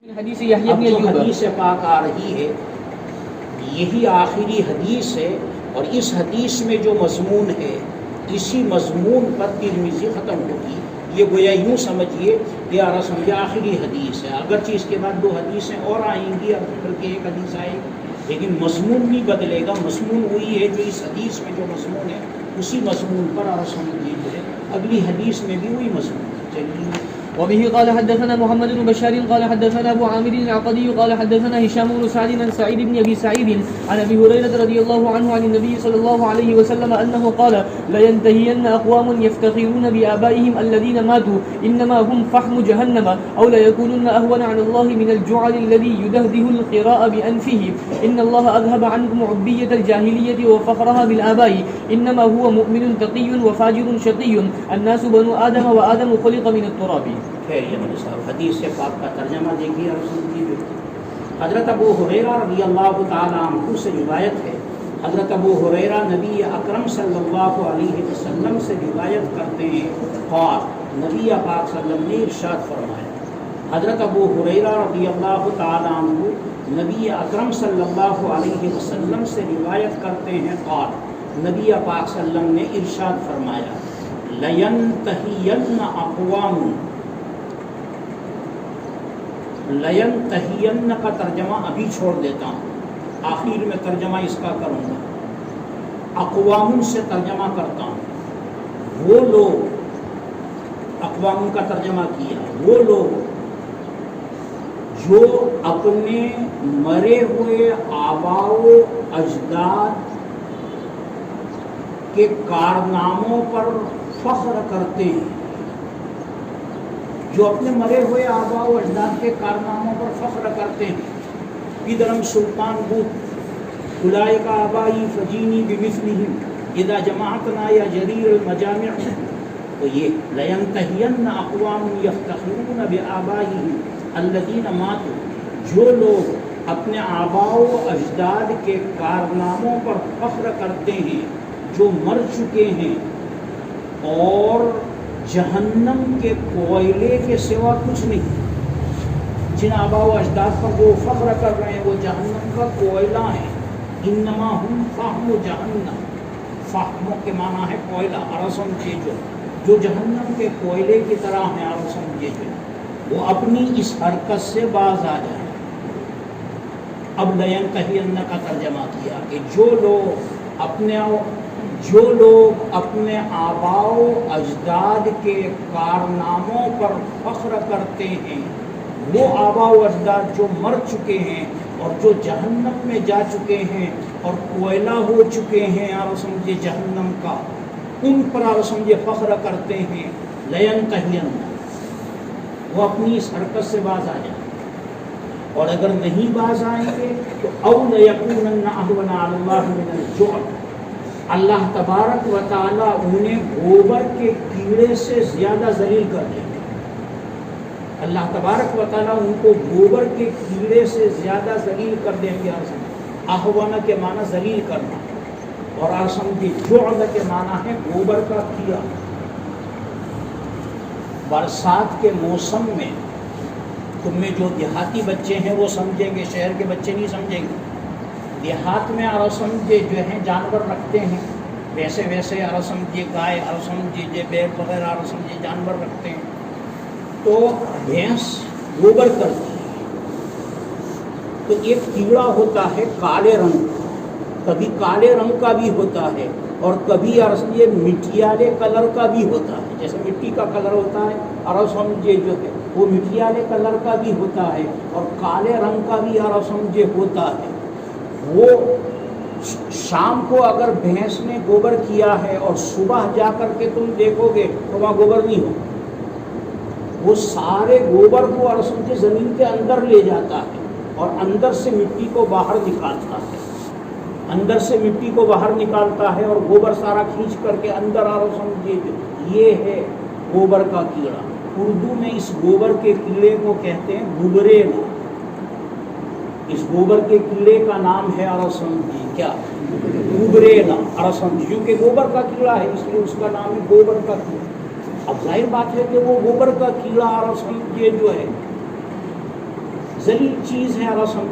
حدیث یحییٰ اب بن جو ایوب حدیث پاک آ رہی ہے یہی آخری حدیث ہے، اور اس حدیث میں جو مضمون ہے اسی مضمون پر ترمذی ختم ہوگی۔ یہ گویا یوں سمجھیے کہ یہ آخری حدیث ہے، اگرچہ اس کے بعد 2 حدیثیں اور آئیں گی اور پھر کے 1 حدیث آئے گی، لیکن مضمون نہیں بدلے گا۔ مضمون وہی ہے جو اس حدیث میں جو مضمون ہے اسی مضمون پر جو ہے اگلی حدیث میں بھی وہی مضمون ہے۔ چلیے وبه قال حدثنا محمد بن بشار قال حدثنا ابو عامر العقدي قال حدثنا هشام بن سعد عن سعيد بن ابي سعيد عن ابي هريره رضي الله عنه عن النبي صلى الله عليه وسلم انه قال لا ينتهين اقوام يفتخرون بآبائهم الذين ماتوا انما هم فحم جهنم او لا يكونن اهون على الله من الجعل الذي يدهده القراء بانفه ان الله اذهب عنكم عبيه الجاهليه وفخرها بالآباء انما هو مؤمن تقي وفاجر شقي الناس بنو آدم وآدم خلق من التراب۔ خیر یہ مجھے صاحب حدیث سے پاک کا ترجمہ دیکھیے اور سمجھیے۔ حضرت ابو ہریرہ رضی اللہ تعالی عنہ سے روایت ہے، حضرت ابو ہریرہ نبی اکرم صلی اللہ علیہ وسلم سے روایت کرتے ہیں اور نبی پاک صلی اللہ علیہ وسلم نے ارشاد فرمایا۔ حضرت ابو ہریرہ رضی اللہ تعالی عنہ نبی اکرم صلی اللہ علیہ وسلم سے روایت کرتے ہیں اور نبی پاک صلی اللہ علیہ وسلم نے ارشاد فرمایا لَيَنْتَهِيَنَّ أَقْوَامٌ، لَيَنْتَهِيَنَّ کا ترجمہ ابھی چھوڑ دیتا ہوں، آخر میں ترجمہ اس کا کروں گا۔ اقوام سے ترجمہ کرتا ہوں، وہ لوگ، اقوام کا ترجمہ کیا، وہ لوگ جو اپنے مرے ہوئے آباء و اجداد کے کارناموں پر فخر کرتے ہیں، جو اپنے مرے ہوئے آباء و اجداد کے کارناموں پر فخر کرتے ہیں۔ پیدرم سلطان بود اولئک آبائی فجینی بمثلہم اذا جماعتنا یا جریر المجامع، تو یہ لینتہین اقوام یفتخرون بآبائہم الذین ماتوا، جو لوگ اپنے آباء و اجداد کے کارناموں پر فخر کرتے ہیں جو مر چکے ہیں اور جہنم کے کوئلے کے سوا کچھ نہیں، جن آباء و اجداد پر وہ فخر کر رہے ہیں وہ جہنم کا کوئلہ ہے۔ انما ہم فحم جہنم، فحم کے معنی ہے کوئلہ، ارسم جو جہنم کے کوئلے کی طرح ہیں، ارسم وہ اپنی اس حرکت سے باز آ جائیں۔ اب لینتہین کا ترجمہ کیا کہ جو لوگ اپنے آباء و اجداد کے کارناموں پر فخر کرتے ہیں، وہ آباء و اجداد جو مر چکے ہیں اور جو جہنم میں جا چکے ہیں اور کوئلہ ہو چکے ہیں اور سمجھے جہنم کا، ان پر اور سمجھے فخر کرتے ہیں، لینتہین، وہ اپنی اس حرکت سے باز آ جائیں، اور اگر نہیں باز آئیں گے تو او لیکونن اہون علی اللہ من الجعل، اللہ تبارک و تعالیٰ انہیں گوبر کے کیڑے سے زیادہ ذلیل کر دیں گے۔ اللہ تبارک و تعالیٰ ان کو گوبر کے کیڑے سے زیادہ ذلیل کر دیں گے۔ اہون کے معنی ذلیل کرنا، اور آسم کی جعل کے معنی ہے گوبر کا کیڑا۔ برسات کے موسم میں تم میں جو دیہاتی بچے ہیں وہ سمجھیں گے، شہر کے بچے نہیں سمجھیں گے۔ دیہات میں ارسم جو ہیں جانور رکھتے ہیں، ویسے ارسم گائے، ارسم بیل وغیرہ ارسم جانور رکھتے ہیں، تو بھینس گوبر کرتی ہے، تو ایک کیڑا ہوتا ہے کالے رنگ کا، کبھی کالے رنگ کا بھی ہوتا ہے اور کبھی یہ مٹیالے کلر کا بھی ہوتا ہے، جیسے مٹی کا کلر ہوتا ہے ارسم جو ہے وہ مٹیالے کلر کا بھی ہوتا ہے اور کالے رنگ کا بھی ارسم ہوتا ہے۔ وہ شام کو اگر بھینس نے گوبر کیا ہے اور صبح جا کر کے تم دیکھو گے تو وہاں گوبر نہیں ہو، وہ سارے گوبر کو اور سمجھے زمین کے اندر لے جاتا ہے اور اندر سے مٹی کو باہر نکالتا ہے، اندر سے مٹی کو باہر نکالتا ہے اور گوبر سارا کھینچ کر کے اندر اور سمجھے، یہ ہے گوبر کا کیڑا۔ اردو میں اس گوبر کے کیڑے کو کہتے ہیں گبریلا۔ اس گوبر کے کیڑے کا نام ہے ارسم کیا؟ گبریلا، ارسم، کیونکہ گوبر کا کیڑا ہے اس لیے اس کا نام ہے گوبر کا کیڑا۔ اب ظاہر بات ہے کہ وہ گوبر کا کیڑا ارسم جو ہے ذلیل چیز ہے رسم.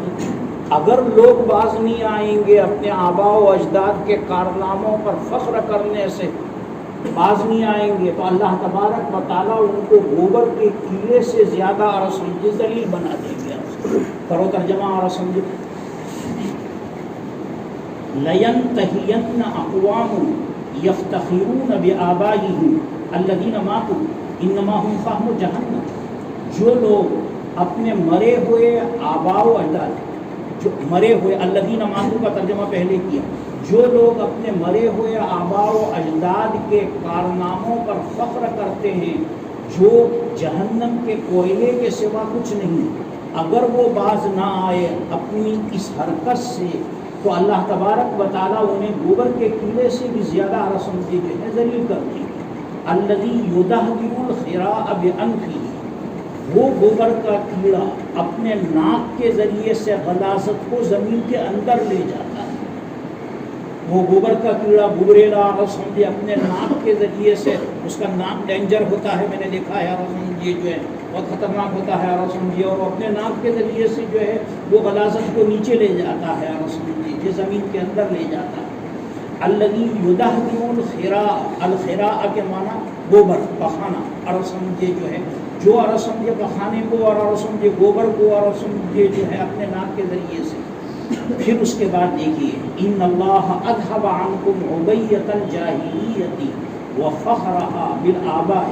اگر لوگ باز نہیں آئیں گے اپنے آباء و اجداد کے کارناموں پر فخر کرنے سے باز نہیں آئیں گے تو اللہ تبارک و تعالیٰ ان کو گوبر کے کیڑے سے زیادہ رسم ذلیل بنا دیں گے. کرو ترجمہ اور سمجھو. لَيَنْتَهِيَنَّ أَقْوَامٌ يَفْتَخِرُونَ بِآبَائِهِمْ الَّذِينَ مَاتُوا إِنَّمَا هُمْ فَهْمُ جَهَنَّمَ. جو لوگ اپنے مرے ہوئے آباء و اجداد, جو مرے ہوئے الَّذِينَ مَاتُوا کا ترجمہ پہلے کیا, جو لوگ اپنے مرے ہوئے آباء و اجداد کے کارناموں پر فخر کرتے ہیں جو جہنم کے کوئلے کے سوا کچھ نہیں, اگر وہ باز نہ آئے اپنی اس حرکت سے تو اللہ تبارک و تعالیٰ انہیں گوبر کے کیڑے سے بھی زیادہ رسم جو ہے ذلیل کر دیں گے. الذی یدہور الخراء بانفہ, وہ گوبر کا کیڑا اپنے ناک کے ذریعے سے غلاظت کو زمین کے اندر لے جاتا ہے. وہ گوبر کا کیڑا گبریلا رسم اپنے ناک کے ذریعے سے, اس کا ناک ڈینجر ہوتا ہے, میں نے دیکھا ہے رسم جو ہے بہت خطرناک ہوتا ہے رسم جی, اور اپنے ناک کے ذریعے سے جو ہے وہ غلاظت کو نیچے لے جاتا ہے رسم جی, جو زمین کے اندر لے جاتا ہے. الذی یدہور الخراء, الخراء کے معنی گوبر پخانا, رسم جی جو ہے جو رسم جی پخانے کو اور رسم جی گوبر کو اور رسم جی جو ہے اپنے ناک کے ذریعے سے. پھر اس کے بعد دیکھیے ان اللہ اذھب عنکم عبیۃ الجاہلیۃ وفخرھا بالآباء,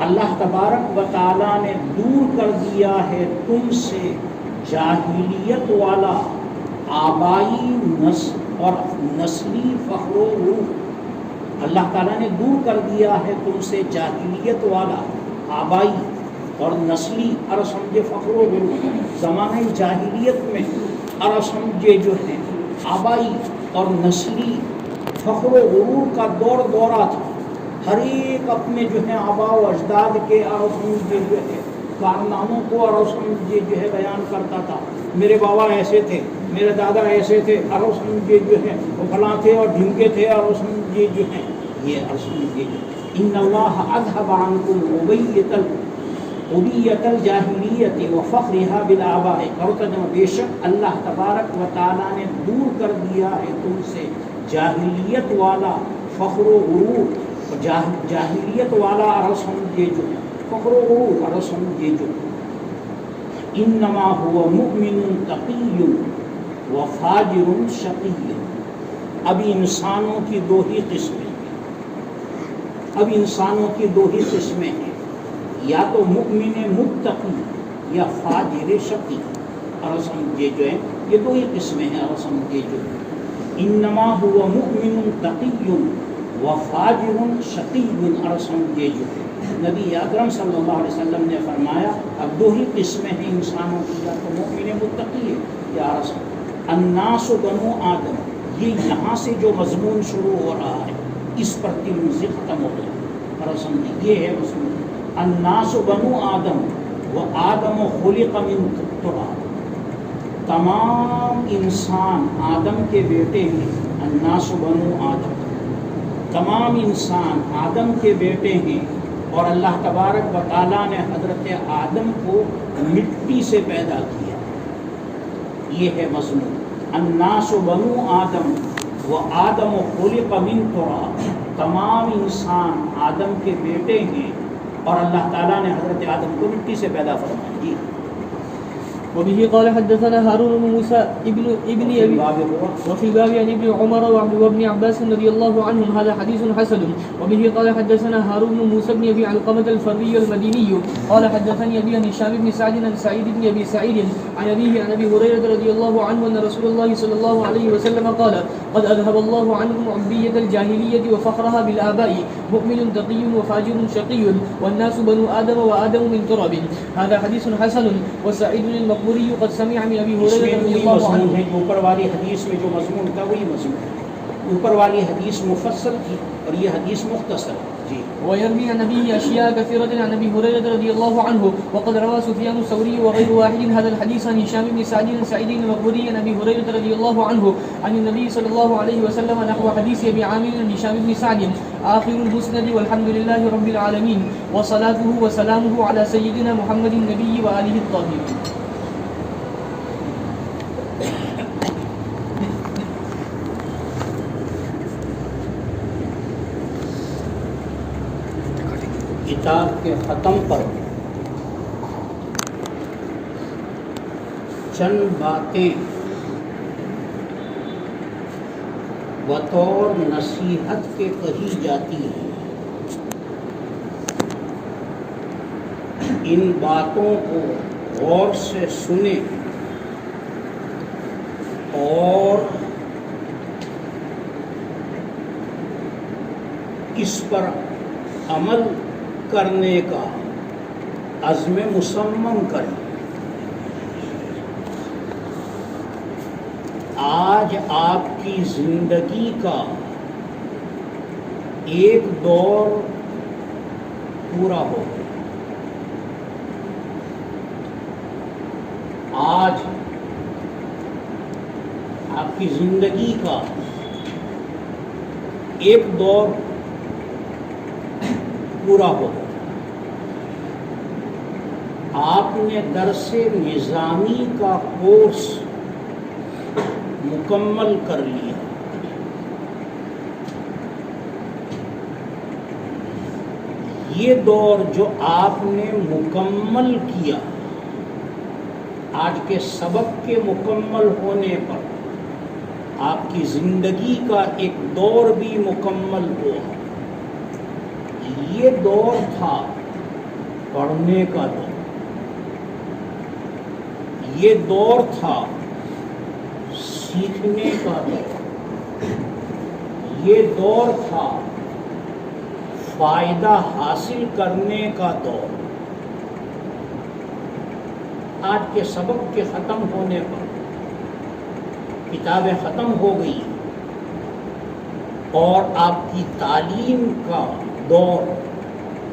اللہ تبارک و تعالیٰ نے دور کر دیا ہے تم سے جاہلیت والا آبائی اور نسلی فخر و غرور. اللہ تعالیٰ نے دور کر دیا ہے تم سے جاہلیت والا آبائی اور نسلی سمجھے فخر و غرور. زمانہ جاہلیت میں سمجھے جو ہے آبائی اور نسلی فخر و غرور کا دورہ تھا. ہر ایک اپنے جو ہے آباء و اجداد کے سمجھے جو ہے کارناموں کو سمجھے جو ہے بیان کرتا تھا. میرے بابا ایسے تھے, میرے دادا ایسے تھے, سمجھے جو ہے وہ فلاں تھے اور ڈھمکے تھے, سمجھے جو ہے یہ سمجھے ان اللہ اذھب عنکم عبیۃ الجاہلیۃ وفخرھا بالآباء. اور ترجمہ بے شک اللہ تبارک و تعالیٰ نے دور کر دیا ہے تم سے جاہلیت والا فخر و غرور, جاہلیت والا سمجھے جو ہے فخر و غرور سمجھے جو انما هو مؤمن تقی وفاجر شقی. اب انسانوں کی دو ہی قسمیں ہیں, اب انسانوں کی دو ہی قسمیں ہیں, یا تو مؤمن متقی یا فاجر شقی. اور سمجھے جو ہے یہ دو ہی قسمیں ہیں. اور سمجھے جو انما هو مؤمن تقی وفاجر شقی. اور سمجھے جو نبی اکرم صلی اللہ علیہ وسلم نے فرمایا اب دو ہی قسمیں ہیں انسانوں کی, یا تو مؤمن متقی ہے یا الناس بنو آدم. یہ یہاں سے جو مضمون شروع ہو رہا ہے اس پر تلمذ ختم ہو گیا. اور سمجھے یہ ہے مضمون الناس بنو آدم و آدم خلق من تراب. تمام انسان آدم کے بیٹے ہیں. الناس بنو آدم, تمام انسان آدم کے بیٹے ہیں, اور اللہ تبارک و تعالیٰ نے حضرت آدم کو مٹی سے پیدا کیا. یہ ہے مضمون الناس بنو آدم و آدم خلق من تراب. تمام انسان آدم کے بیٹے ہیں اور اللہ تعالیٰ نے حضرت آدم کو مٹی سے پیدا فرمایا. جی. وبه قال حدثنا هارون بن موسى ابن ابي وفي الباب عن ابن عمر وابن عباس رضي الله عنهم هذا حديث حسن. وبه قال حدثنا هارون بن موسى بن ابي علقمة الفري المديني قال حدثني ابي عن هشام بن سعد عن سعيد بن ابي سعيد عن ابيه عن ابي هريرة رضي الله عنه ان رسول الله صلى الله عليه وسلم قال قد اذهب الله عنكم عبية الجاهلية وفخرها بالآباء مؤمن تقي وفاجر شقي والناس بنو آدم وآدم من تراب. هذا حديث حسن. وسعيد المقبول قد سمع من ابي هريرة رضي الله عنه. اوپر والی حدیث میں جو مضمون تھا وہی مضمون ہے. اوپر والی حدیث مفصل تھی اور یہ حدیث مختصر. جی. ويروي عن أبيه أشياء كثيرة عن أبي هريرة رضي الله عنه. وقد روى سفيان الثوري وغير واحد هذا الحديث عن هشام بن سعد عن سعيد المقبوري عن أبي هريرة رضي الله عنه عن النبي صلى الله عليه وسلم نحو حديث أبي عامر عن هشام بن سعد آخر المسند والحمد لله رب العالمين وصلاته وسلامه على سيدنا محمد النبي وآله الطاهرين. کتاب کے ختم پر چند باتیں بطور نصیحت کے کہی جاتی ہیں. ان باتوں کو غور سے سنیں اور اس پر عمل کرنے کا عزم مصمم کریں. آج آپ کی زندگی کا ایک دور پورا ہو گیا. آج آپ کی زندگی کا ایک دور پورا ہو گیا. آپ نے درس نظامی کا کورس مکمل کر لیا. یہ دور جو آپ نے مکمل کیا، آج کے سبق کے مکمل ہونے پر آپ کی زندگی کا ایک دور بھی مکمل ہوا. یہ دور تھا پڑھنے کا دور. یہ دور تھا سیکھنے کا دور. یہ دور تھا فائدہ حاصل کرنے کا دور. آج کے سبق کے ختم ہونے پر کتابیں ختم ہو گئی اور آپ کی تعلیم کا دور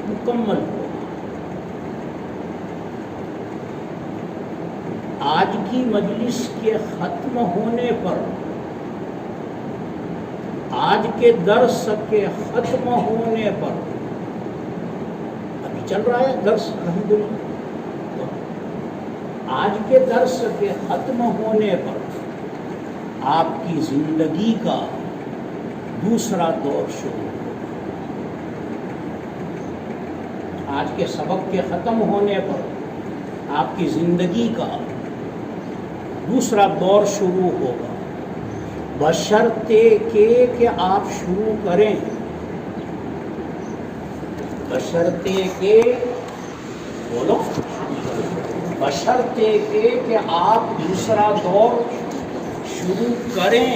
مکمل ہوا. آج کی مجلس کے ختم ہونے پر، آج کے درس کے ختم ہونے پر، ابھی چل رہا ہے درس الحمدللہ، آج کے درس کے ختم ہونے پر آپ کی زندگی کا دوسرا دور شروع ہو. آج کے سبق کے ختم ہونے پر آپ کی زندگی کا دوسرا دور شروع ہوگا، بشرطے کہ آپ شروع کریں. بشرطے کہ بولو، بشرطے کہ آپ دوسرا دور شروع کریں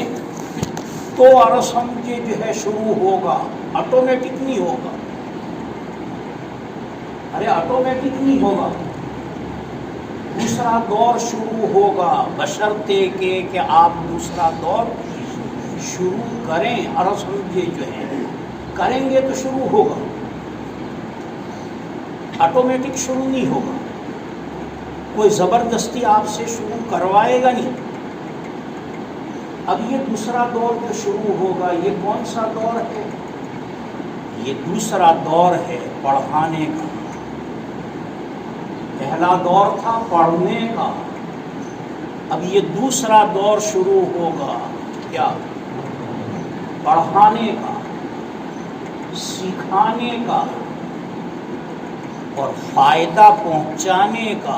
تو اور سمجھے جو ہے شروع ہوگا. آٹومیٹک نہیں ہوگا. ارے آٹومیٹک نہیں ہوگا. دوسرا دور شروع ہوگا بشرطے کہ آپ دوسرا دور شروع کریں. اور سمجھے جو ہے کریں گے تو شروع ہوگا. آٹومیٹک شروع نہیں ہوگا. کوئی زبردستی آپ سے شروع کروائے گا نہیں. اب یہ دوسرا دور جو شروع ہوگا، یہ کون سا دور ہے؟ یہ دوسرا دور ہے پڑھانے کا. پہلا دور تھا پڑھنے کا، اب یہ دوسرا دور شروع ہوگا. کیا؟ پڑھانے کا، سکھانے کا اور فائدہ پہنچانے کا.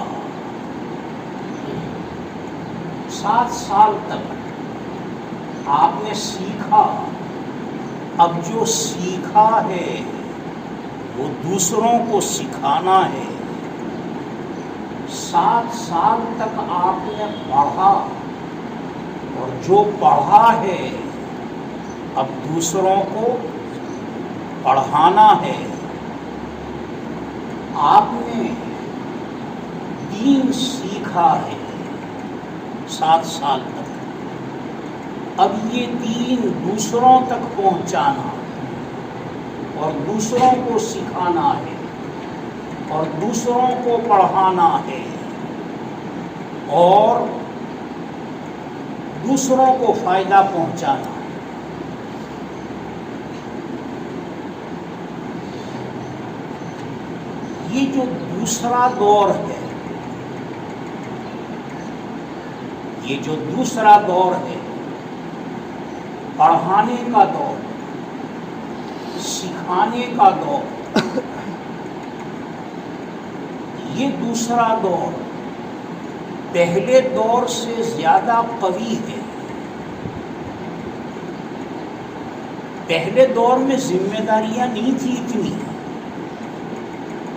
7 سال تک آپ نے سیکھا. اب جو سیکھا ہے وہ دوسروں کو سکھانا ہے. 7 سال تک آپ نے پڑھا اور جو پڑھا ہے اب دوسروں کو پڑھانا ہے. آپ نے دین سیکھا ہے 7 سال تک. اب یہ دین دوسروں تک پہنچانا اور دوسروں کو سکھانا ہے اور دوسروں کو پڑھانا ہے اور دوسروں کو فائدہ پہنچانا ہے. یہ جو دوسرا دور ہے، یہ جو دوسرا دور ہے، پڑھانے کا دور، سکھانے کا دور، یہ دوسرا دور پہلے دور سے زیادہ قوی ہے. پہلے دور میں ذمہ داریاں نہیں تھی اتنی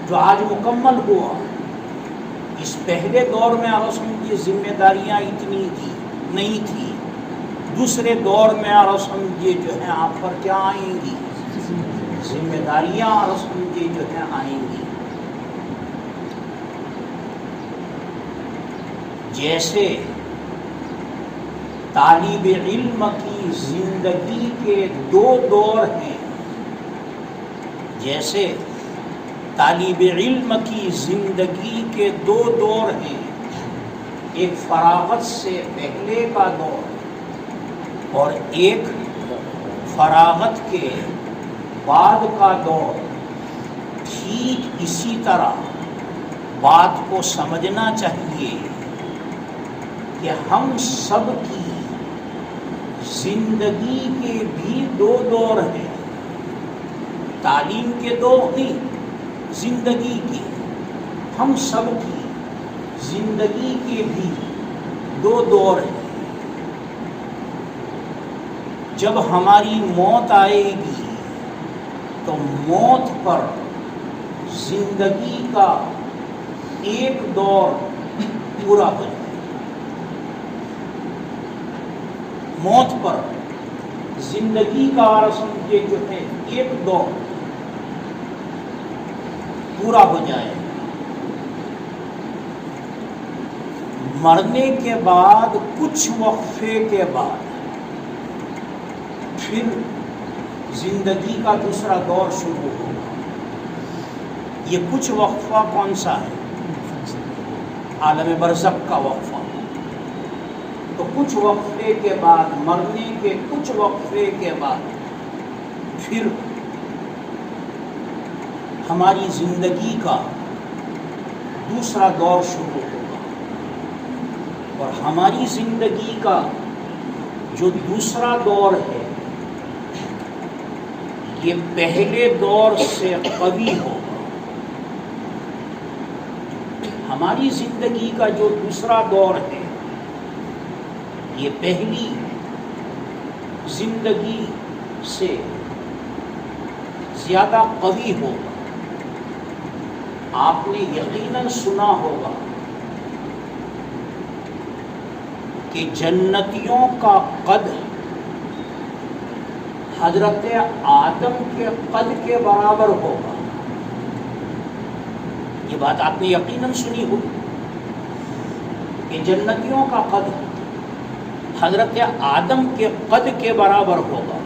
جو آج مکمل ہوا. اس پہلے دور میں رسول کی ذمہ داریاں اتنی نہیں تھی. دوسرے دور میں رسول یہ جو ہے آپ پر کیا آئیں گی؟ ذمہ داریاں رسول کی جو ہے آئیں گی. جیسے طالب علم کی زندگی کے دو دور ہیں، جیسے طالب علم کی زندگی کے دو دور ہیں، ایک فراغت سے پہلے کا دور اور ایک فراغت کے بعد کا دور. ٹھیک اسی طرح بات کو سمجھنا چاہیے کہ ہم سب کی زندگی کے بھی دو دور ہیں. تعلیم کے دو نہیں، زندگی کے. ہم سب کی زندگی کے بھی دو دور ہیں. جب ہماری موت آئے گی تو موت پر زندگی کا ایک دور پورا ہو جائے. موت پر زندگی کا رسم یہ جو ہے ایک دور پورا ہو جائے. مرنے کے بعد کچھ وقفے کے بعد پھر زندگی کا دوسرا دور شروع ہوگا. یہ کچھ وقفہ کون سا ہے؟ عالم برزخ کا وقفہ. تو کچھ وقفے کے بعد، مرنے کے کچھ وقفے کے بعد پھر ہماری زندگی کا دوسرا دور شروع ہوگا. اور ہماری زندگی کا جو دوسرا دور ہے یہ پہلے دور سے قوی ہوگا. ہماری زندگی کا جو دوسرا دور ہے یہ پہلی زندگی سے زیادہ قوی ہوگا. آپ نے یقیناً سنا ہوگا کہ جنتیوں کا قد حضرت آدم کے قد کے برابر ہوگا. یہ بات آپ نے یقیناً سنی ہوگی کہ جنتیوں کا قد حضرت آدم کے قد کے برابر ہوگا.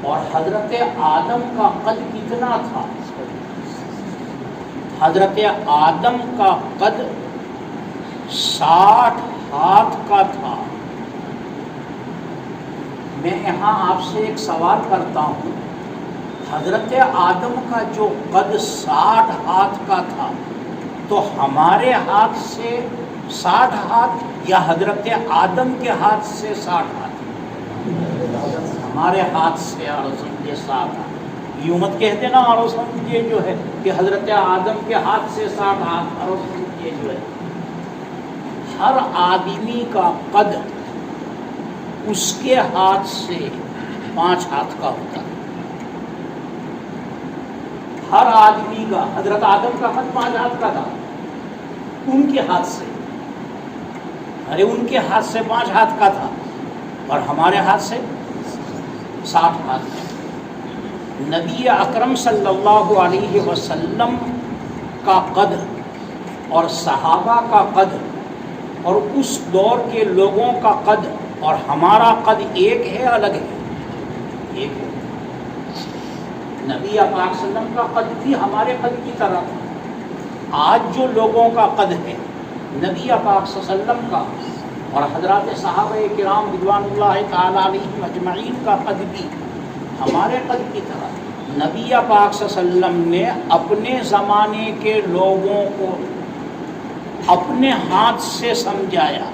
اور حضرت آدم کا قد کتنا تھا؟ حضرت آدم کا قد 60 ہاتھ کا تھا. میں یہاں آپ سے ایک سوال کرتا ہوں، حضرت آدم کا جو قد 60 ہاتھ کا تھا تو ہمارے ہاتھ سے 60 ہاتھ یا حضرت آدم کے ہاتھ سے 60 ہاتھ؟ ہمارے ہاتھ سے یہ 60 ہاتھ. یوں مت کہتے نا یہ جو ہے کہ حضرت آدم کے ہاتھ سے 60 ہاتھ. یہ جو ہے ہر آدمی کا قد اس کے ہاتھ سے 5 ہاتھ کا ہوتا ہے. ہر آدمی کا، حضرت آدم کا قد 5 ہاتھ کا تھا ان کے ہاتھ سے. ارے ان کے ہاتھ سے 5 ہاتھ کا تھا اور ہمارے ہاتھ سے 60 ہاتھ کا. نبی اکرم صلی اللہ علیہ وسلم کا قد اور صحابہ کا قد اور اس دور کے لوگوں کا قد اور ہمارا قد ایک ہے، الگ ہے؟ ایک ہے. نبی پاک صلی اللہ علیہ وسلم کا قد بھی ہمارے قد کی طرح تھا. آج جو لوگوں کا قد ہے نبی پاک صلی اللہ علیہ وسلم کا اور حضرات صحابہ کرام رضوان اللہ تعالی علیہم اجمعین کا قد بھی ہمارے قد کی طرح. نبی پاک صلی اللہ علیہ وسلم نے اپنے زمانے کے لوگوں کو اپنے ہاتھ سے سمجھایا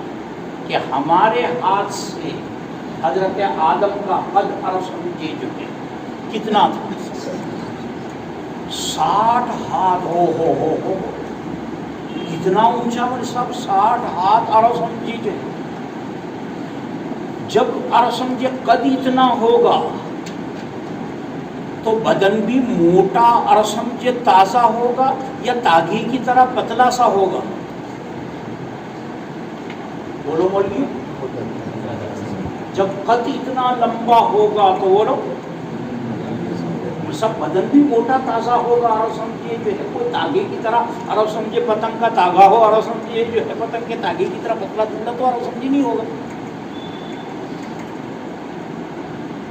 کہ ہمارے ہاتھ سے حضرت آدم کا قد سمجھے جو ہے کتنا تھا؟ 60 ہاتھ. ہو کتنا اونچا مول صاحب 60 ہاتھ ارو سمجھیے جب ارو سمجھے قد اتنا ہوگا تو بدن بھی موٹا ارو سمجھے تازہ ہوگا یا تاگی کی طرح پتلا سا ہوگا؟ بولو مولوی، جب قد اتنا لمبا ہوگا تو بولو سب بدن بھی موٹا تازہ ہوگا اور سمجھیے جو ہے کوئی تاگے کی طرح اور سمجھے پتنگ کا تاگا ہو اور سمجھیے جو ہے پتنگ کے تاگے کی طرح پتلا دھندلا تو اور سمجھی نہیں ہوگا.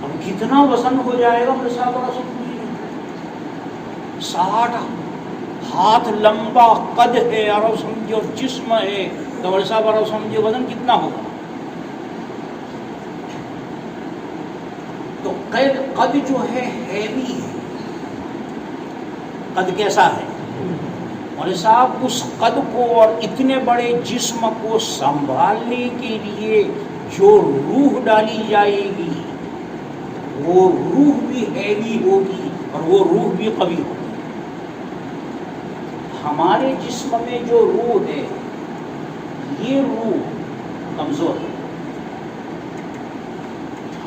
اب کتنا وزن ہو جائے گا میرے ساتھ اور سمجھیے 60 ہاتھ لمبا قد ہے اور سمجھے اور جسم ہے تو میرے صاحب اور سمجھے وزن کتنا ہوگا؟ تو قد جو ہے ہیوی ہے. قد کیسا ہے مولوی صاحب؟ اس قد کو اور اتنے بڑے جسم کو سنبھالنے کے لیے جو روح ڈالی جائے گی وہ روح بھی ہیوی ہوگی اور وہ روح بھی قوی ہوگی. ہمارے جسم میں جو روح ہے یہ روح کمزور ہے.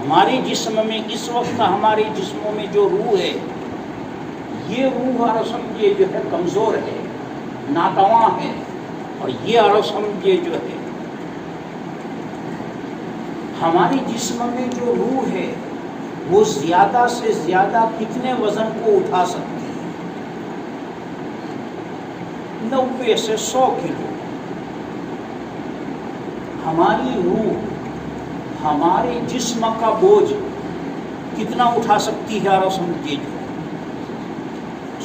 ہمارے جسم میں اس وقت ہمارے جسموں میں جو روح ہے یہ روح اور سمجھے جو ہے کمزور ہے، ناتواں ہے. اور یہ اور سمجھے جو ہے ہمارے جسم میں جو روح ہے وہ زیادہ سے زیادہ کتنے وزن کو اٹھا سکتی ہے؟ 90 سے 100 کلو. ہماری روح ہمارے جسم کا بوجھ کتنا اٹھا سکتی ہے اور سمجھے جو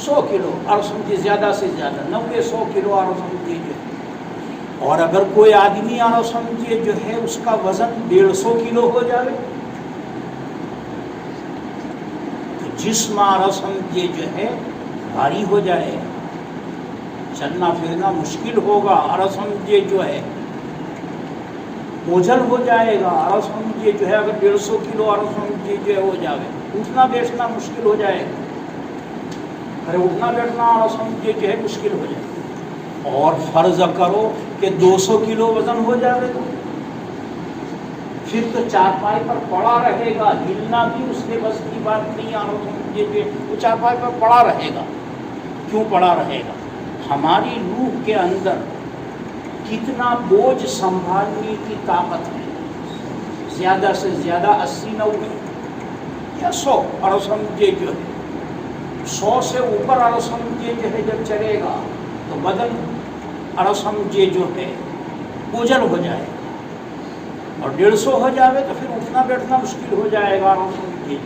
100 کلو اور سمجھے زیادہ سے زیادہ 90-100 کلو اور سمجھے جو ہے. اور اگر کوئی آدمی اور سمجھے جو ہے اس کا وزن 150 کلو ہو جائے تو جسم اور سمجھے جو ہے بھاری ہو جائے گا، چلنا پھرنا مشکل ہوگا اور سمجھے جو ہے اوجھل ہو جائے گا اور سمجھے جو ہے اگر 150 کلو اور سمجھے جو ہے ہو جائے اٹھنا بیٹھنا مشکل ہو جائے گا. ارے اٹھنا بیٹھنا اور سمجھے جو ہے مشکل ہو جائے گا. اور فرض کرو کہ 200 کلو وزن ہو جائے تو پھر تو چارپائی پر پڑا رہے گا، ہلنا بھی اس کے بس کی بات نہیں. اور سمجھے جو وہ چارپائی پر پڑا رہے گا. کیوں پڑا رہے گا؟ ہماری روح کے اندر کتنا بوجھ سنبھالنے کی طاقت ہے؟ زیادہ سے زیادہ 80-90 یا 100 اور سمجھے جو ہے 100 سے اوپر اور سمجھے جو ہے جب چلے گا تو بدن اور سمجھے جو ہے اوجھل ہو جائے گا. اور 150 ہو جائے تو پھر اٹھنا بیٹھنا مشکل ہو جائے گا. اور سمجھے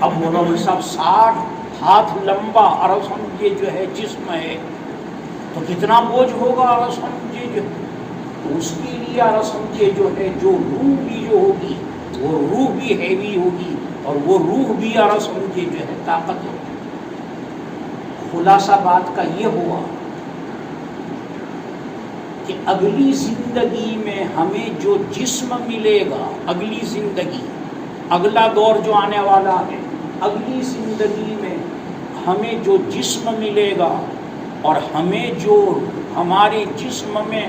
اب مولانا صاحب 60 ہاتھ لمبا اور سمجھے جو ہے جسم ہے تو کتنا بوجھ ہوگا اور سمجھے جو اس کے لیے اور سمجھے جو ہے جو روح بھی جو ہوگی وہ روح بھی ہیوی ہوگی اور وہ روح بھی اور سمجھے جو ہے طاقت ہوگی. خلاصہ بات کا یہ ہوا کہ اگلی زندگی میں ہمیں جو جسم ملے گا، اگلی زندگی اگلا دور جو آنے والا ہے، اگلی زندگی میں ہمیں جو جسم ملے گا اور ہمیں جو ہمارے جسم میں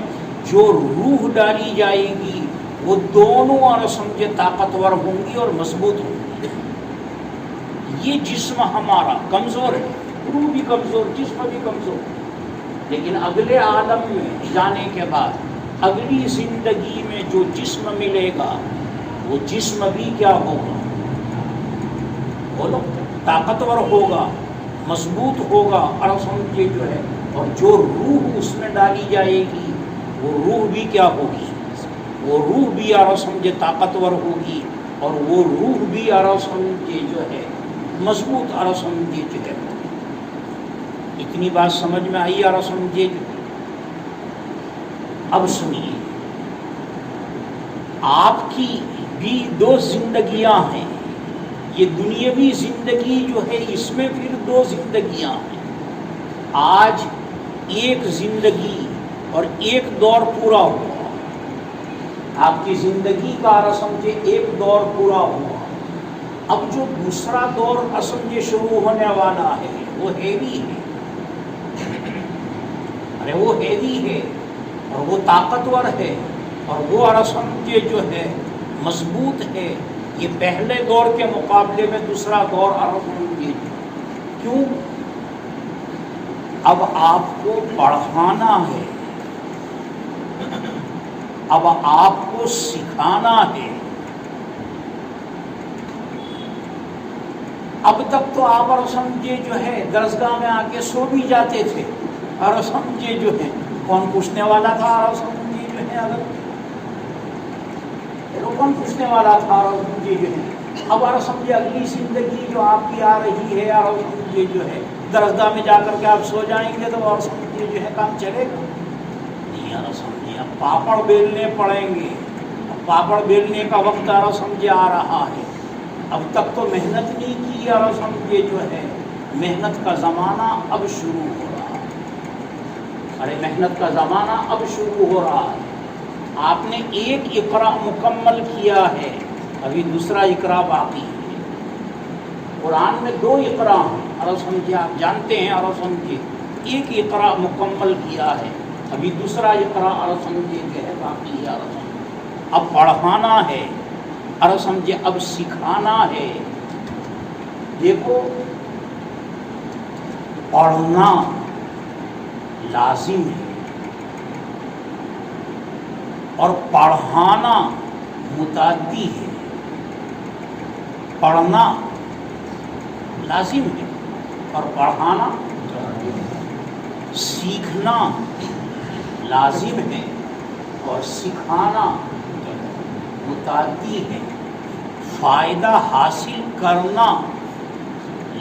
جو روح ڈالی جائے گی وہ دونوں اور سمجھے طاقتور ہوں گی اور مضبوط ہوں گی. یہ جسم ہمارا کمزور ہے، روح بھی کمزور، جسم بھی کمزور. لیکن اگلے عالم میں جانے کے بعد اگلی زندگی میں جو جسم ملے گا وہ جسم بھی کیا ہوگا؟ بولو، طاقتور ہوگا، مضبوط ہوگا اور سمجھے جو ہے اور جو روح اس میں ڈالی جائے گی وہ روح بھی کیا ہوگی؟ وہ روح بھی اور سمجھے طاقتور ہوگی اور وہ روح بھی اور سمجھے جو ہے مضبوط اور سمجھے جو ہے. اتنی بات سمجھ میں آئی اور سمجھے. اب سنیے، آپ کی بھی 2 زندگیاں ہیں. یہ دنیاوی زندگی جو ہے اس میں پھر 2 زندگیاں ہیں. آج ایک زندگی اور ایک دور پورا ہوا. آپ کی زندگی کا سمجھے ایک دور پورا ہوا. اب جو دوسرا دور سمجھے شروع ہونے والا ہے وہ ہیوی ہے. ارے وہ ہیوی ہے اور وہ طاقتور ہے اور وہ رسم یہ جو ہے مضبوط ہے، یہ پہلے دور کے مقابلے میں دوسرا دور رسم یہ کیوں؟ اب آپ کو پڑھانا ہے، اب آپ کو سکھانا ہے۔ اب تک تو آپ اور سمجھے جو ہے درسگاہ میں آ کے سو بھی جاتے تھے، اور سمجھے جو ہے کون پوچھنے والا تھا، اور سمجھے جو ہے اگر کون پوچھنے والا تھا، اور سمجھے جو ہے اب اور سمجھے اگلی زندگی جو آپ کی آ رہی ہے، اور سمجھے جو ہے درسگاہ میں جا کر کے آپ سو جائیں گے تو اور سمجھے جو ہے کام چلے گا نہیں، اور سمجھے اب پاپڑ بیلنے پڑیں گے، اب پاپڑ بیلنے کا وقت اور سمجھے آ رہا ہے۔ اب تک تو محنت نہیں کی، اور سمجھے جو ہے محنت کا زمانہ اب شروع ہو رہا ہے، ارے محنت کا زمانہ اب شروع ہو رہا ہے۔ آپ نے ایک اقرا مکمل کیا ہے، ابھی دوسرا اقرا باقی ہے۔ قرآن میں 2 اقرا ہیں، اور سمجھے آپ جانتے ہیں، اور سمجھے ایک اقرا مکمل کیا ہے، ابھی دوسرا اقرا اور سمجھے جو ہے باقی ہے، اور سمجھے اب پڑھانا ہے، اور سمجھے اب سکھانا ہے۔ دیکھو پڑھنا لازم ہے اور پڑھانا متعدی ہے۔ پڑھنا لازم ہے اور پڑھانا سیکھنا لازم ہے اور سکھانا متعدی ہے۔ فائدہ حاصل کرنا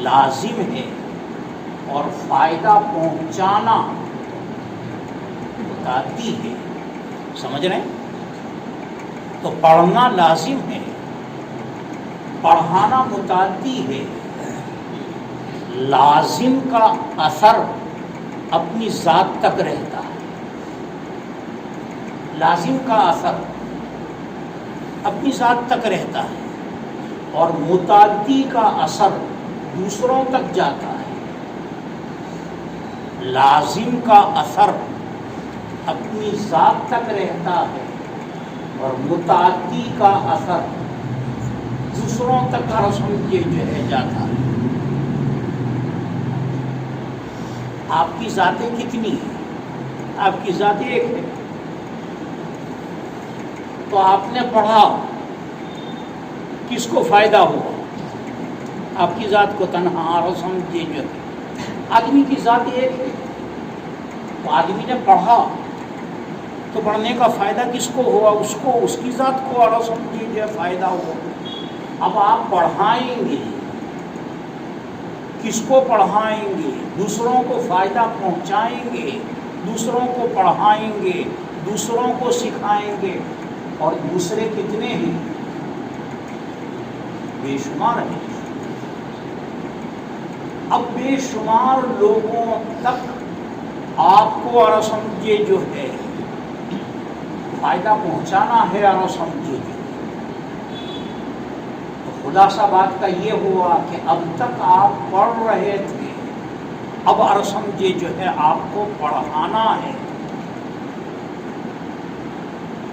لازم ہے اور فائدہ پہنچانا متعدی ہے۔ سمجھ رہے ہیں؟ تو پڑھنا لازم ہے، پڑھانا متعدی ہے۔ لازم کا اثر اپنی ذات تک رہتا ہے، لازم کا اثر اپنی ذات تک رہتا ہے، اور متعدی کا اثر دوسروں تک جاتا ہے۔ لازم کا اثر اپنی ذات تک رہتا ہے اور متعدی کا اثر دوسروں تک سمجھے جو ہے جاتا ہے۔ آپ کی ذاتیں کتنی ہیں؟ آپ کی ذات ایک ہے، تو آپ نے پڑھا، کس کو فائدہ ہوا؟ آپ کی ذات کو تنہا، اور سمجھے جو ہے آدمی کی ذات ایک ہے، تو آدمی نے پڑھا تو پڑھنے کا فائدہ کس کو ہوا؟ اس کو، اس کی ذات کو، اور سمجھے جو ہے فائدہ ہوا۔ اب آپ پڑھائیں گے، کس کو پڑھائیں گے؟ دوسروں کو فائدہ پہنچائیں گے، دوسروں کو پڑھائیں گے، دوسروں کو سکھائیں گے، اور دوسرے کتنے ہیں؟ بے شمار ہیں۔ اب بے شمار لوگوں تک آپ کو اور سمجھے جو ہے فائدہ پہنچانا ہے، اور سمجھے جو تو خلاصہ بات کا یہ ہوا کہ اب تک آپ پڑھ رہے تھے، اب اور سمجھے جو ہے آپ کو پڑھانا ہے۔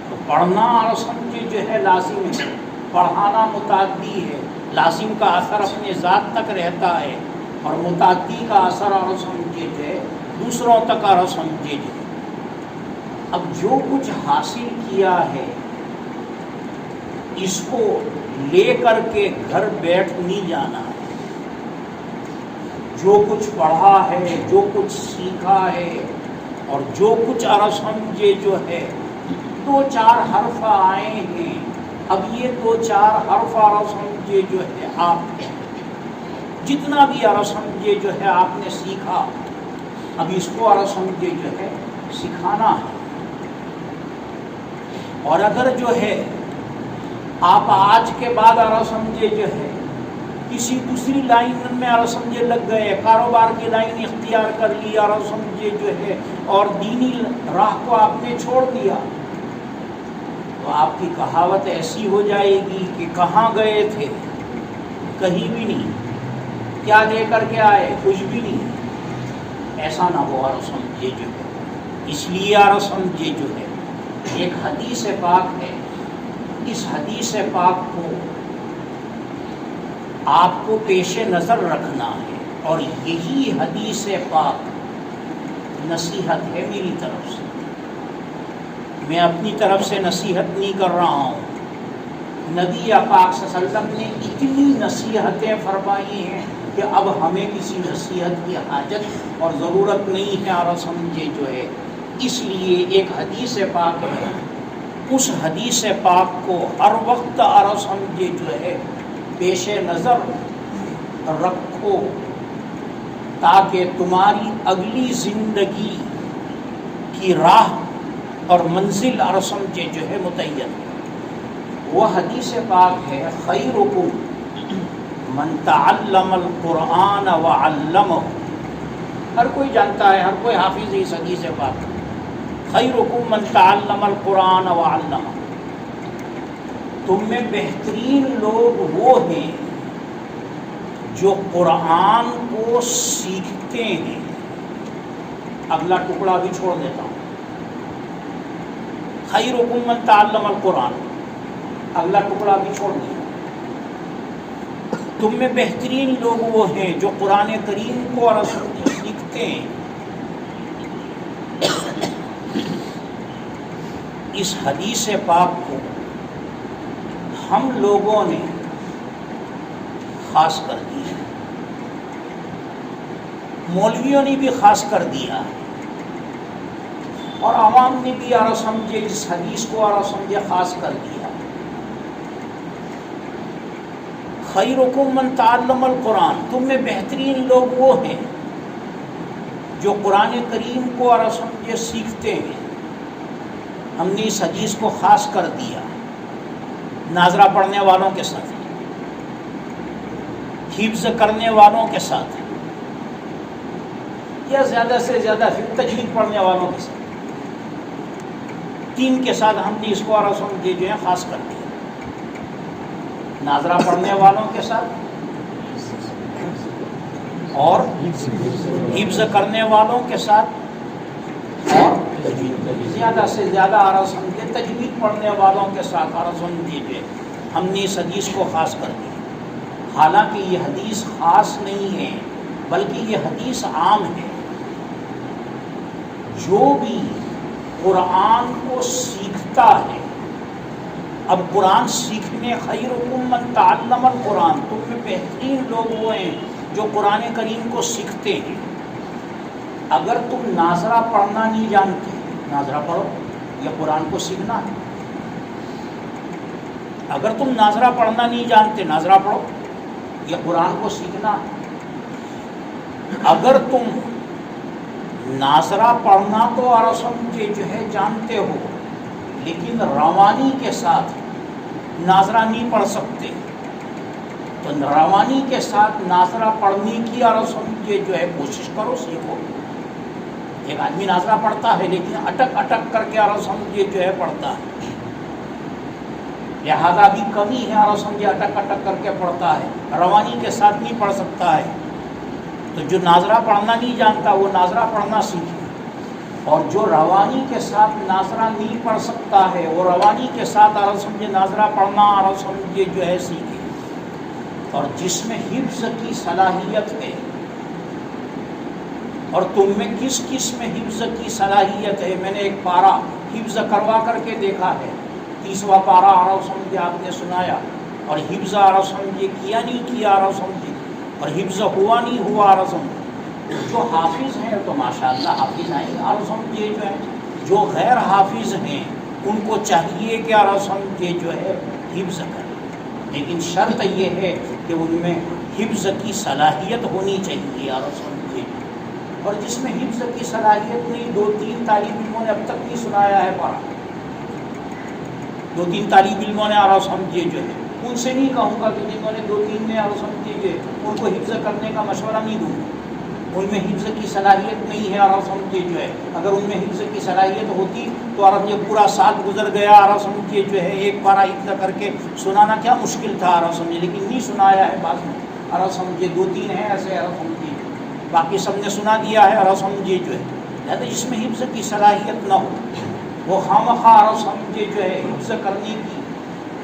تو پڑھنا اور سمجھے جو ہے لازم ہے، پڑھانا متعدی ہے۔ لازم کا اثر اپنے ذات تک رہتا ہے اور متعدی کا اثر اور سمجھے جو ہے دوسروں تک اور سمجھے جو ہے۔ اب جو کچھ حاصل کیا ہے اس کو لے کر کے گھر بیٹھ نہیں جانا ہے۔ جو کچھ پڑھا ہے، جو کچھ سیکھا ہے، اور جو کچھ اور سمجھے جو ہے 2-4 حرف آئے ہیں، اب یہ 2-4 حرف اور سمجھے جو ہے آپ جتنا بھی اور سمجھے جو ہے آپ نے سیکھا، اب اس کو اور سمجھے جو ہے سکھانا ہے۔ اور اگر جو ہے آپ آج کے بعد اور سمجھے جو ہے کسی دوسری لائن میں اور سمجھے لگ گئے، کاروبار کی لائن اختیار کر لی اور سمجھے جو ہے اور دینی راہ کو آپ نے چھوڑ دیا، تو آپ کی کہاوت ایسی ہو جائے گی کہ کہاں گئے تھے؟ کہیں بھی نہیں۔ کیا دے کر کے آئے؟ کچھ بھی نہیں۔ ایسا نہ ہو اور سمجھے جو ہے اس لیے آرہ سمجھے جو ہے ایک حدیث پاک ہے، اس حدیث پاک کو آپ کو پیش نظر رکھنا ہے، اور یہی حدیث پاک نصیحت ہے میری طرف سے. میں اپنی طرف سے نصیحت نہیں کر رہا ہوں، نبی پاک صلی اللہ علیہ وسلم نے اتنی نصیحتیں فرمائی ہیں کہ اب ہمیں کسی نصیحت کی حاجت اور ضرورت نہیں ہے آرہ سمجھے جو ہے. اس لیے ایک حدیث پاک ہے، اس حدیث پاک کو ہر وقت آرہ سمجھے جو ہے پیش نظر رکھو، تاکہ تمہاری اگلی زندگی کی راہ اور منزل آرہ سمجھے جو ہے متعین. وہ حدیث پاک ہے خیرکم من تعلم القرآن وعلمہ. ہر کوئی جانتا ہے، ہر کوئی حافظ ہے اس حدیث پاک. خیرکم من تعلم القرآن وعلمہ. تم میں بہترین لوگ وہ ہیں جو قرآن کو سیکھتے ہیں. اگلا ٹکڑا بھی چھوڑ دیتا ہوں. خیرکم من تعلم القرآن، اگلا ٹکڑا بھی چھوڑ دیا. تم میں بہترین لوگ وہ ہیں جو قرآن کریم کو اور سیکھتے ہیں. اس حدیث پاک کو ہم لوگوں نے خاص کر دیا، مولویوں نے بھی خاص کر دیا، اور عوام نے بھی آرہ سمجھے اس حدیث کو آرہ سمجھے خاص کر دیا. خیرکم من تعلم القرآن، تم میں بہترین لوگ وہ ہیں جو قرآن کریم کو آرہ سمجھے سیکھتے ہیں. ہم نے اس حدیث کو خاص کر دیا ناظرہ پڑھنے والوں کے ساتھ، حفظ کرنے والوں کے ساتھ، یا زیادہ سے زیادہ تجوید پڑھنے والوں کے ساتھ. تین کے ساتھ ہم نے اس کو آرہ سمجھے جو ہے خاص کر دیا. ناظرہ پڑھنے والوں کے ساتھ اور حفظ کرنے والوں کے ساتھ، اور زیادہ سے زیادہ آرہ سمجھے تجوید پڑھنے والوں کے ساتھ آرہ سمجھے جو ہے ہم نے اس حدیث کو خاص کر دیا. حالانکہ یہ حدیث خاص نہیں ہے بلکہ یہ حدیث عام ہے. جو بھی قرآن کو سیکھتا ہے، اب قرآن سیکھنے خیرکم من تعلم القرآن، تم میں بہترین لوگ وہ ہیں جو قرآن کریم کو سیکھتے ہیں. اگر تم ناظرہ پڑھنا نہیں جانتے، ناظرہ پڑھو، یہ قرآن کو سیکھنا ہے. اگر تم ناظرہ پڑھنا نہیں جانتے، ناظرہ پڑھو، یہ قرآن کو سیکھنا ہے. اگر تم ناظرہ پڑھنا تو آرہ سمجھے جو ہے جانتے ہو، لیکن روانی کے ساتھ ناظرہ نہیں پڑھ سکتے، تو روانی کے ساتھ ناظرہ پڑھنے کی آرہ سمجھے جو ہے کوشش کرو، سیکھو. ایک آدمی ناظرہ پڑھتا ہے لیکن اٹک اٹک کر کے آرہ سمجھے جو ہے پڑھتا ہے، لہذا بھی کمی ہے، آرہ سمجھے اٹک اٹک کر کے پڑھتا ہے، روانی کے ساتھ نہیں پڑھ سکتا ہے. تو جو ناظرہ پڑھنا نہیں جانتا وہ ناظرہ پڑھنا سیکھے، اور جو روانی کے ساتھ ناظرہ نہیں پڑھ سکتا ہے وہ روانی کے ساتھ آرہ سمجھے ناظرہ پڑھنا آرہ سمجھے جو ہے سیکھے. اور جس میں حفظ کی صلاحیت ہے، اور تم میں کس کس میں حفظ کی صلاحیت ہے، میں نے ایک پارہ حفظ کروا کر کے دیکھا ہے، 30واں پارہ آرہ سمجھے آپ نے سنایا، اور حفظ آرہ سمجھے کیا نہیں کیا آرہ سمجھے، اور حفظ ہوا نہیں ہوا آرہ سمجھے. جو حافظ ہیں تو ماشاءاللہ حافظ ہیں آرہ سمجھے جو ہے، جو غیر حافظ ہیں ان کو چاہیے کہ آرہ سمجھے جو ہے حفظ کریں، لیکن شرط یہ ہے کہ ان میں حفظ کی صلاحیت ہونی چاہیے آرہ سمجھے. اور جس میں حفظ کی صلاحیت نہیں، 2-3 طالب علموں نے اب تک نہیں سنایا ہے پارہ، 2-3 طالب علموں نے آرہ سمجھے جو ہے، ان سے نہیں کہوں گا کہ جنہوں نے 2-3 نے آرہ سمجھے جو ہے ان کو حفظ کرنے کا مشورہ نہیں دوں گا. ان میں حفظ کی صلاحیت نہیں ہے آرہ سمجھے جو ہے. اگر ان میں حفظ کی صلاحیت ہوتی تو عرب یہ پورا سال گزر گیا آرہ سمجھے جو ہے ایک پارہ حفظ کر کے سنانا کیا مشکل تھا آرہ سمجھے، لیکن نہیں سنایا ہے. بعض میں آرہ سمجھے 2-3 ہیں ایسے آرہ سمجھے، باقی سب نے سنا دیا ہے آرہ سمجھے جو ہے. لہذا جس میں حفظ کی صلاحیت نہ ہو وہ خواہ عرب سمجھے جو ہے حفظ کرنے کی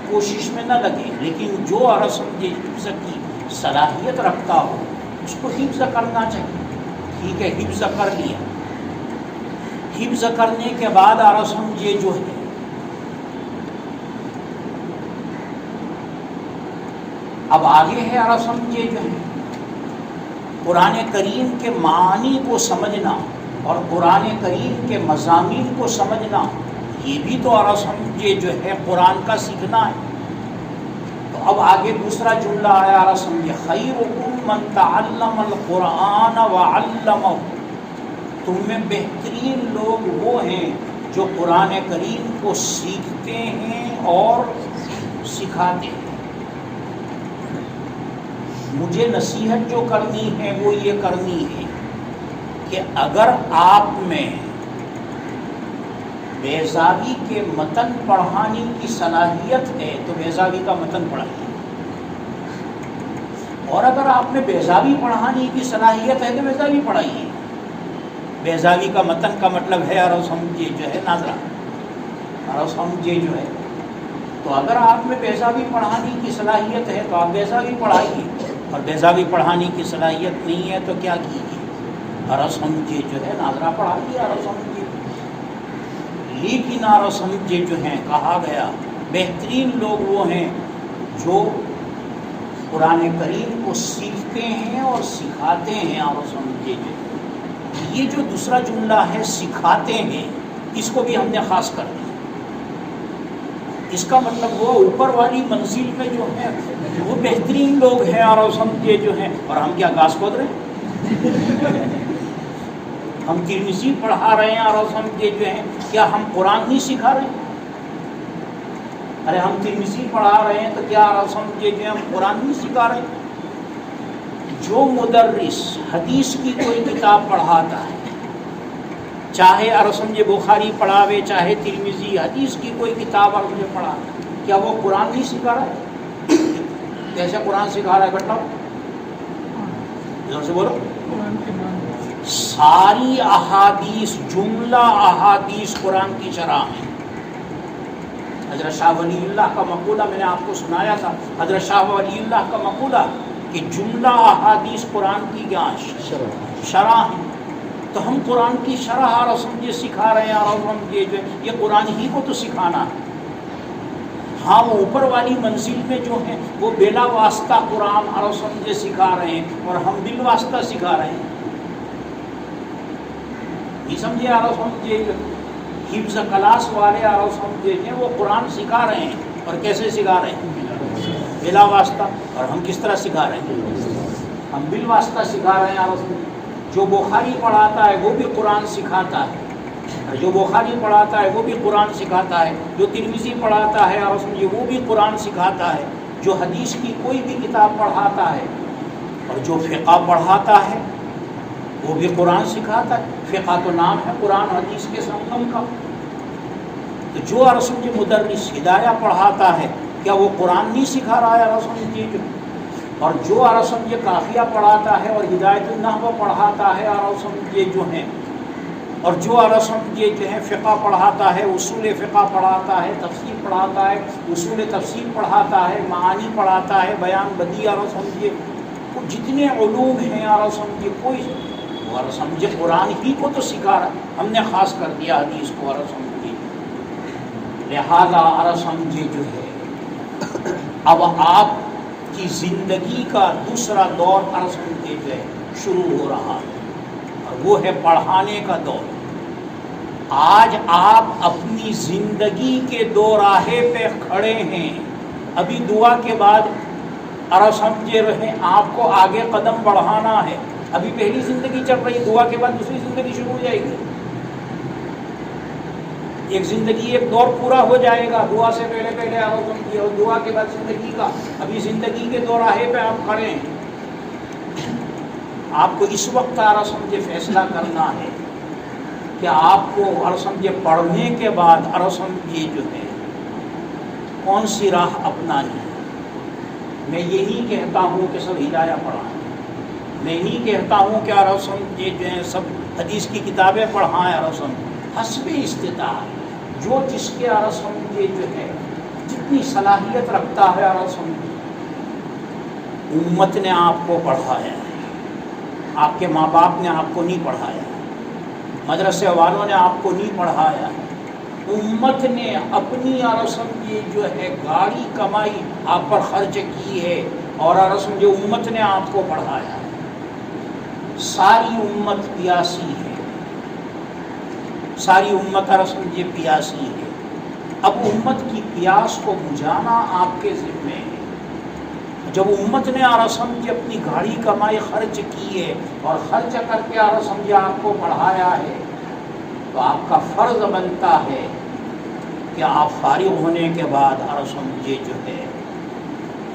کوشش میں نہ لگے، لیکن جو عرب سمجھے حفظ کی صلاحیت رکھتا ہو اس کو حفظ کرنا چاہیے۔ ٹھیک ہے، حفظ کر لیا، حفظ کرنے کے بعد عرب سمجھے جو ہے اب آگے ہے عرب سمجھے جو ہے قرآن کریم کے معانی کو سمجھنا اور قرآن کریم کے مضامین کو سمجھنا، یہ بھی تو عرب سمجھے جو ہے قرآن کا سیکھنا ہے۔ تو اب آگے دوسرا جملہ آیا عرب سمجھے، خیرکم من تعلم القرآن وعلمہ، تم میں بہترین لوگ وہ ہیں جو قرآن کریم کو سیکھتے ہیں اور سکھاتے ہیں۔ مجھے نصیحت جو کرنی ہے وہ یہ کرنی ہے کہ اگر آپ میں بیضاوی کے متن پڑھانے کی صلاحیت ہے تو بیضاوی کا متن پڑھائیے، اور اگر آپ میں بیضاوی پڑھانے کی صلاحیت ہے تو بیضاوی پڑھائیے۔ بیضاوی کا متن کا مطلب ہے عرب سمجھے جو ہے ناظرہ، عرب سمجھے جو ہے، تو اگر آپ میں بیضاوی پڑھانے کی صلاحیت ہے تو آپ بیضاوی پڑھائیے، اور بیضاوی پڑھانے کی صلاحیت نہیں ہے تو کیا کیجیے، عرب سمجھے جو ہے ناظرہ پڑھائیے، عرب سمجھے۔ لیکن عرب سمجھے جو ہیں کہا گیا بہترین لوگ وہ ہیں جو قرآن کریم کو سیکھتے ہیں اور سکھاتے ہیں، عرب سمجھے جو۔ یہ جو دوسرا جملہ ہے سکھاتے ہیں، اس کو بھی ہم نے خاص کر دیا۔ اس کا مطلب وہ اوپر والی منزل میں جو ہیں وہ بہترین لوگ ہیں عرب سمجھے جو ہیں، اور ہم کیا گھاس کھود رہے ہیں؟ ہم ترمذی پڑھا رہے ہیں عرب سمجھے جو ہیں، کیا ہم قرآن نہیں سکھا رہے ہیں؟ ارے ہم ترمذی پڑھا رہے ہیں تو کیا عرب سمجھے جو ہیں ہم قرآن نہیں سکھا رہے ہیں؟ جو مدرس حدیث کی کوئی کتاب پڑھاتا ہے، چاہے عرب سمجھے بخاری پڑھاوے چاہے ترمذی، حدیث کی کوئی کتاب عرب سمجھے پڑھاتا، کیا وہ قرآن نہیں سکھا رہا ہے؟ کیسے قرآن سکھا رہا ہے بتاؤ، ادھر سے بولو۔ ساری احادیث، جملہ احادیث قرآن کی شرح میں۔ حضرت شاہ ولی اللہ کا مقولہ میں نے آپ کو سنایا تھا، حضرت شاہ ولی اللہ کا مقولہ کہ جملہ احادیث قرآن کی کیا شرح ہے، تو ہم قرآن کی شرح عرب سمجھے سکھا رہے ہیں، عرب سمجھے جو یہ قرآن ہی کو تو سکھانا ہے۔ ہاں وہ اوپر والی منزل میں جو ہیں وہ بلا واسطہ قرآن عرب سمجھے سکھا رہے ہیں، اور ہم بال واسطہ سکھا رہے ہیں۔ نہیں سمجھے عرب سمجھے حفظ کلاس والے عرب سمجھے ہیں وہ قرآن سکھا رہے ہیں، اور کیسے سکھا رہے ہیں؟ بلا واسطہ۔ اور ہم کس طرح سکھا رہے ہیں؟ ہم بال واسطہ سکھا رہے ہیں عرب سمجھے۔ جو بخاری پڑھاتا ہے وہ بھی قرآن سکھاتا ہے، اور جو بخاری پڑھاتا ہے وہ بھی قرآن سکھاتا ہے، جو ترمذی پڑھاتا ہے عرب سمجھے وہ بھی قرآن سکھاتا ہے، جو حدیث کی کوئی بھی کتاب پڑھاتا ہے اور جو فقہ پڑھاتا ہے وہ بھی قرآن سکھاتا ہے۔ فقہ تو نام ہے قرآن حدیث کے سنگم کا۔ تو جو عرب سمجھے مدرس ہدایہ پڑھاتا ہے کیا وہ قرآن نہیں سکھا رہا ہے عرب سمجھے جو؟ اور جو عرب سمجھے کافیہ پڑھاتا ہے اور ہدایت النحو پڑھاتا ہے عرب سمجھے جو ہیں، اور جو عرب سمجھے جو ہیں فقہ پڑھاتا ہے، اصول فقہ پڑھاتا ہے، تفسیر پڑھاتا ہے، اصول تفسیر پڑھاتا ہے، معانی پڑھاتا ہے، بیان بدیع عرب سمجھے، جتنے علوم ہیں عرب سمجھے کوئی وہ عرب سمجھے قرآن ہی کو تو سکھا رہا، ہم نے خاص کر دیا حدیث کو عرب سمجھے۔ لہذا عرب سمجھے جو ہے اب آپ کی زندگی کا دوسرا دور عرب سمجھے جو ہے شروع ہو رہا ہے، اور وہ ہے پڑھانے کا دور۔ آج آپ اپنی زندگی کے دوراہے پہ کھڑے ہیں، ابھی دعا کے بعد عرب سمجھے رہے آپ کو آگے قدم بڑھانا ہے۔ ابھی پہلی زندگی چل رہی، دعا کے بعد دوسری زندگی شروع ہو جائے گی۔ ایک زندگی ایک دور پورا ہو جائے گا، دعا سے پہلے پہلے عرب سمجھے، اور دعا کے بعد زندگی کا، ابھی زندگی کے دوراہے پہ آپ کھڑے ہیں۔ آپ کو اس وقت عرب سمجھے فیصلہ کرنا ہے کہ آپ کو عرب سمجھے پڑھنے کے بعد عرب سمجھے جو ہے کون سی راہ اپنانی ہے۔ میں یہی کہتا ہوں کہ سب ہدایہ پڑھائیں، میں نہیں کہتا ہوں کہ عرب سمجھے جو ہیں سب حدیث کی کتابیں پڑھائیں اور سمجھے حسب استطاعت جو جس کے اور سمجھے جو ہے جتنی صلاحیت رکھتا ہے اور سمجھے. امت نے آپ کو پڑھایا ہے، آپ کے ماں باپ نے آپ کو نہیں پڑھایا، مدرسے والوں نے آپ کو نہیں پڑھایا، امت نے اپنی اور سمجھے جو ہے گاڑی کمائی آپ پر خرچ کی ہے اور سمجھے امت نے آپ کو پڑھایا ہے. ساری امت پیاسی ہے، ساری امت اور سمجھے پیاسی ہے. اب امت کی پیاس کو بجھانا آپ کے ذمے ہے. جب امت نے اور سمجھے اپنی گاڑی کمائی خرچ کی ہے اور خرچ کر کے اور سمجھے آپ کو پڑھایا ہے تو آپ کا فرض بنتا ہے کہ آپ فارغ ہونے کے بعد اور سمجھے جو ہے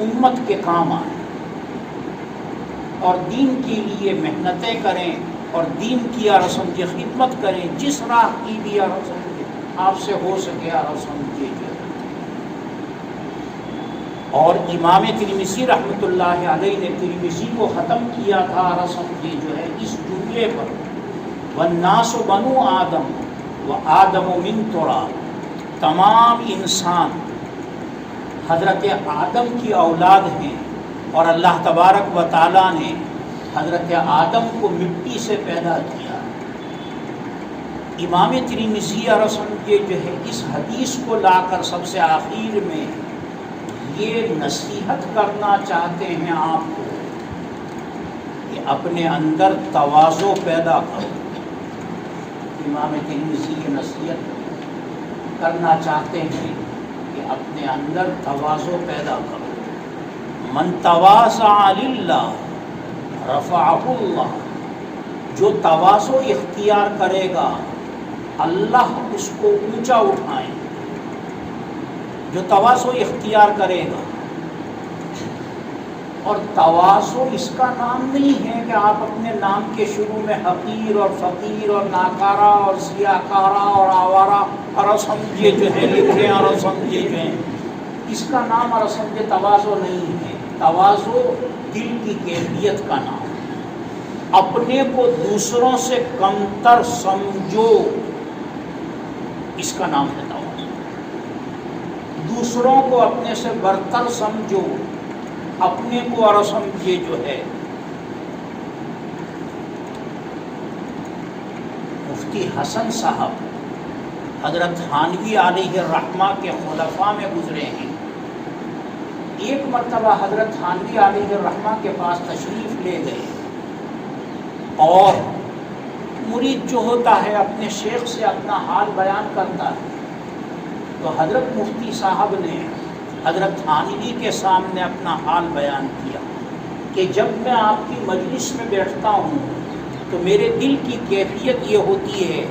امت کے کام آئیں اور دین کے لیے محنتیں کریں اور دین کی اور سمجھے خدمت کریں، جس راہ کی بھی اور سمجھے آپ سے ہو سکے اور سمجھے جو ہے. اور امام ترمذی رحمۃ اللہ علیہ نے ترمذی کو ختم کیا تھا اور سمجھے جو ہے اس جملے پر والناس بنو آدم وآدم من تراب. تمام انسان حضرت آدم کی اولاد ہیں اور اللہ تبارک و تعالیٰ نے حضرت آدم کو مٹی سے پیدا کیا. امام ترمذی اور سمجھے جو ہے اس حدیث کو لا کر سب سے آخر میں یہ نصیحت کرنا چاہتے ہیں آپ کو کہ اپنے اندر تواضع پیدا کرو. امام ترمذی یہ نصیحت کرنا چاہتے ہیں کہ اپنے اندر تواضع پیدا کرو. من تواضع للہ رفعہ اللہ. جو تواضع اختیار کرے گا اللہ اس کو اونچا اٹھائیں. جو تواضع اختیار کرے گا، اور تواضع اس کا نام نہیں ہے کہ آپ اپنے نام کے شروع میں حقیر اور فقیر اور ناکارہ اور سیاکارہ اور آوارہ اور سمجھے جو ہے لکھیں اور سمجھے جو ہیں، اس کا نام اور سمجھے تواضع نہیں ہے. تواضع دل کی کیفیت کا نام ہے. اپنے کو دوسروں سے کمتر سمجھو، اس کا نام ہے تواضع. دوسروں کو اپنے سے برتر سمجھو، اپنے کو اور سمجھے جو ہے. مفتی حسن صاحب حضرت تھانوی علیہ الرحمہ کے خلفاء میں گزرے ہیں. ایک مرتبہ حضرت تھانوی علیہ الرحمہ کے پاس تشریف لے گئے اور مرید جو ہوتا ہے اپنے شیخ سے اپنا حال بیان کرتا ہے، تو حضرت مفتی صاحب نے حضرت تھانوی کے سامنے اپنا حال بیان کیا کہ جب میں آپ کی مجلس میں بیٹھتا ہوں تو میرے دل کی کیفیت یہ ہوتی ہے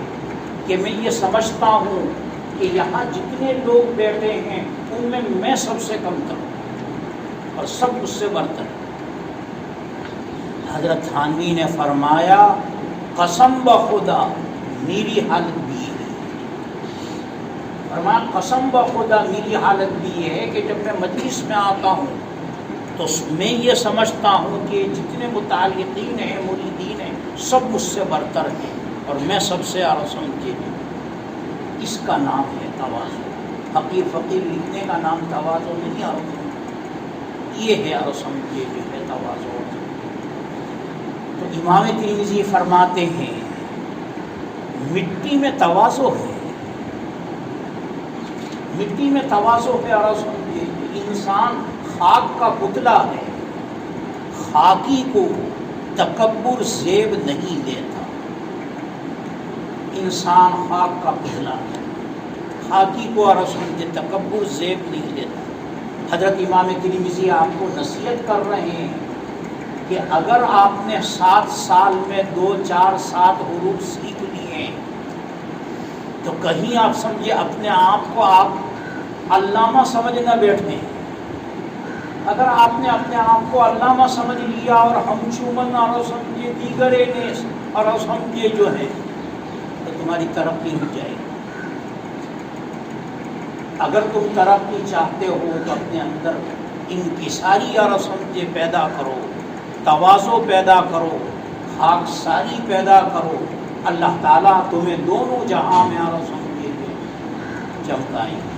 کہ میں یہ سمجھتا ہوں کہ یہاں جتنے لوگ بیٹھے ہیں ان میں سب سے کمتر ہوں اور سب مجھ سے برتر ہیں. حضرت تھانوی نے فرمایا قسم بخدا میری حالت بھی ہے. فرمایا قسم بخدا میری حالت بھی ہے کہ جب میں مجلس میں آتا ہوں تو میں یہ سمجھتا ہوں کہ جتنے متعلقین ہیں مریدین ہیں سب مجھ سے برتر ہیں اور میں سب سے اعلیٰ سمجھے ہوں. اس کا نام ہے تواضع. حقیر فقیر لکھنے کا نام تواضع نہیں آتا. یہ ہے اور سمجھے جو ہے تواضع. تو امام ترمذی فرماتے ہیں مٹی میں تواضع ہے، مٹی میں تواضع ہے. اور سمجھے انسان خاک کا پتلا ہے، خاکی کو تکبر زیب نہیں دیتا. انسان خاک کا پتلا ہے، خاکی کو اور سمجھے تکبر زیب نہیں دیتا. حضرت امام ترمذی آپ کو نصیحت کر رہے ہیں کہ اگر آپ نے 7 سال میں 2-4 7 حروف سیکھ لیے تو کہیں آپ سمجھے اپنے آپ کو آپ علامہ سمجھ نہ بیٹھیں. اگر آپ نے اپنے آپ کو علامہ سمجھ لیا اور ہم چومن اور سمجھے دیگر نیس اور سمجھے جو ہے تو تمہاری ترقی ہو جائے گی. اگر تم ترقی چاہتے ہو تو اپنے اندر انکساری اور سمجھے پیدا کرو، تواضع پیدا کرو، خاکساری پیدا کرو. اللہ تعالیٰ تمہیں دونوں جہاں میں اور سمجھے گے چمکائیں گے.